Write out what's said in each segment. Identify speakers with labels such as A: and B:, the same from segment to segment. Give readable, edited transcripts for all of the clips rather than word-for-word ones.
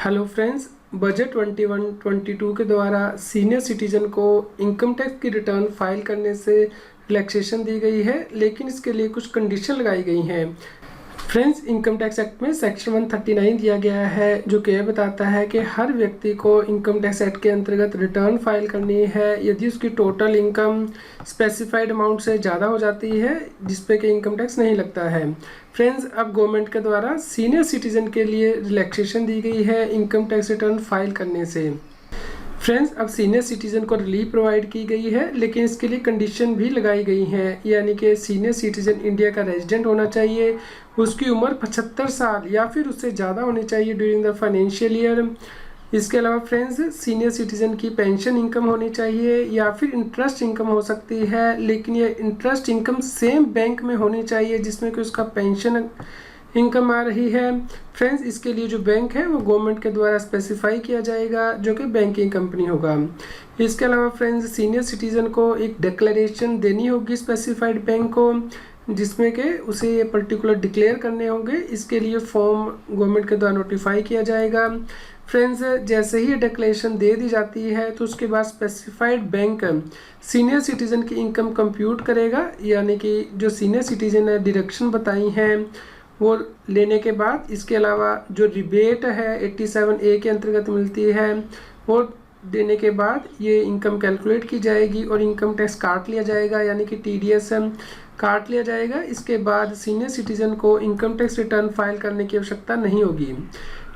A: Hello friends, budget 21-22 के द्वारा senior citizen को इनकम टैक्स की रिटर्न फाइल करने से रिलैक्सेशन दी गई है, लेकिन इसके लिए कुछ कंडीशन लगाई गई हैं। फ्रेंड्स, इनकम टैक्स एक्ट में सेक्शन 139 दिया गया है, जो कि यह बताता है कि हर व्यक्ति को इनकम टैक्स एक्ट के अंतर्गत रिटर्न फाइल करनी है यदि उसकी टोटल इनकम स्पेसिफाइड अमाउंट से ज़्यादा हो जाती है, जिसपे कि इनकम टैक्स नहीं लगता है। फ्रेंड्स, अब गवर्नमेंट के द्वारा सीनियर सिटीजन के लिए रिलैक्सेशन दी गई है इनकम टैक्स रिटर्न फाइल करने से। फ्रेंड्स, अब सीनियर सिटीजन को रिलीफ प्रोवाइड की गई है, लेकिन इसके लिए कंडीशन भी लगाई गई हैं, यानी कि सीनियर सिटीजन इंडिया का रेजिडेंट होना चाहिए, उसकी उम्र 75 साल या फिर उससे ज़्यादा होनी चाहिए ड्यूरिंग द फाइनेंशियल ईयर। इसके अलावा फ्रेंड्स, सीनियर सिटीजन की पेंशन इनकम होनी चाहिए या फिर इंटरेस्ट इनकम हो सकती है, लेकिन ये इंटरेस्ट इनकम सेम बैंक में होनी चाहिए जिसमें कि उसका पेंशन इनकम आ रही है। फ्रेंड्स, इसके लिए जो बैंक है वो गवर्नमेंट के द्वारा स्पेसिफाई किया जाएगा, जो कि बैंकिंग कंपनी होगा। इसके अलावा फ्रेंड्स, सीनियर सिटीजन को एक डिक्लेरेशन देनी होगी स्पेसिफाइड बैंक को, जिसमें कि उसे ये पर्टिकुलर डिक्लेयर करने होंगे। इसके लिए फॉर्म गवर्नमेंट के द्वारा नोटिफाई किया जाएगा। फ्रेंड्स, जैसे ही डिक्लेरेशन दे दी जाती है तो उसके बाद स्पेसिफाइड बैंक सीनियर सिटीजन की इनकम कंप्यूट करेगा, यानी कि जो सीनियर सिटीजन ने डिडक्शन बताई हैं वो लेने के बाद, इसके अलावा जो रिबेट है 87A के अंतर्गत मिलती है वो देने के बाद ये इनकम कैलकुलेट की जाएगी और इनकम टैक्स काट लिया जाएगा, यानी कि TDS काट लिया जाएगा। इसके बाद सीनियर सिटीजन को इनकम टैक्स रिटर्न फाइल करने की आवश्यकता नहीं होगी।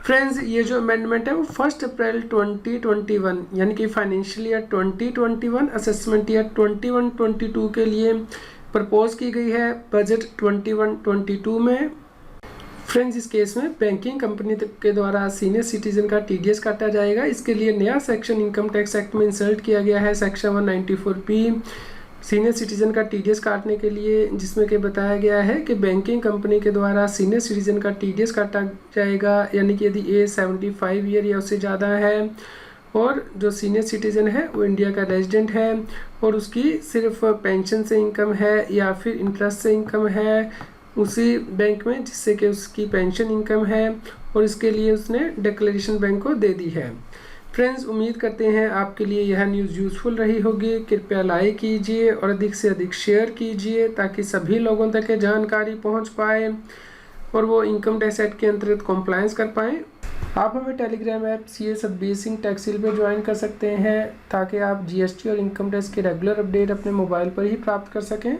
A: फ्रेंड्स, ये जो अमेंडमेंट है वो 1 अप्रैल 2021 यानी कि फाइनेंशियल ईयर 2021 असेसमेंट ईयर 21-22 के लिए प्रपोज की गई है बजट 21-22 में। फ्रेंड्स, इस केस में बैंकिंग कंपनी के द्वारा सीनियर सिटीजन का TDS काटा जाएगा। इसके लिए नया सेक्शन इनकम टैक्स एक्ट में इंसर्ट किया गया है, सेक्शन 194P, सीनियर सिटीजन का TDS काटने के लिए, जिसमें कि बताया गया है कि बैंकिंग कंपनी के द्वारा सीनियर सिटीजन का TDS काटा जाएगा, यानी कि यदि एज 75 ईयर या उससे ज़्यादा है और जो सीनियर सिटीजन है वो इंडिया का रेजिडेंट है और उसकी सिर्फ पेंशन से इनकम है या फिर इंटरेस्ट से इनकम है उसी बैंक में जिससे कि उसकी पेंशन इनकम है, और इसके लिए उसने डिक्लेरेशन बैंक को दे दी है। फ्रेंड्स, उम्मीद करते हैं आपके लिए यह न्यूज़ यूज़फुल रही होगी। कृपया लाइक कीजिए और अधिक से अधिक शेयर कीजिए ताकि सभी लोगों तक ये जानकारी पहुंच पाए और वो इनकम टैक्स एक्ट के अंतर्गत कॉम्प्लायंस कर पाएँ। आप हमें telegram app CA Satbir Singh टैक्सिल पर ज्वाइन कर सकते हैं ताकि आप GST और इनकम टैक्स के रेगुलर अपडेट अपने मोबाइल पर ही प्राप्त कर सकें।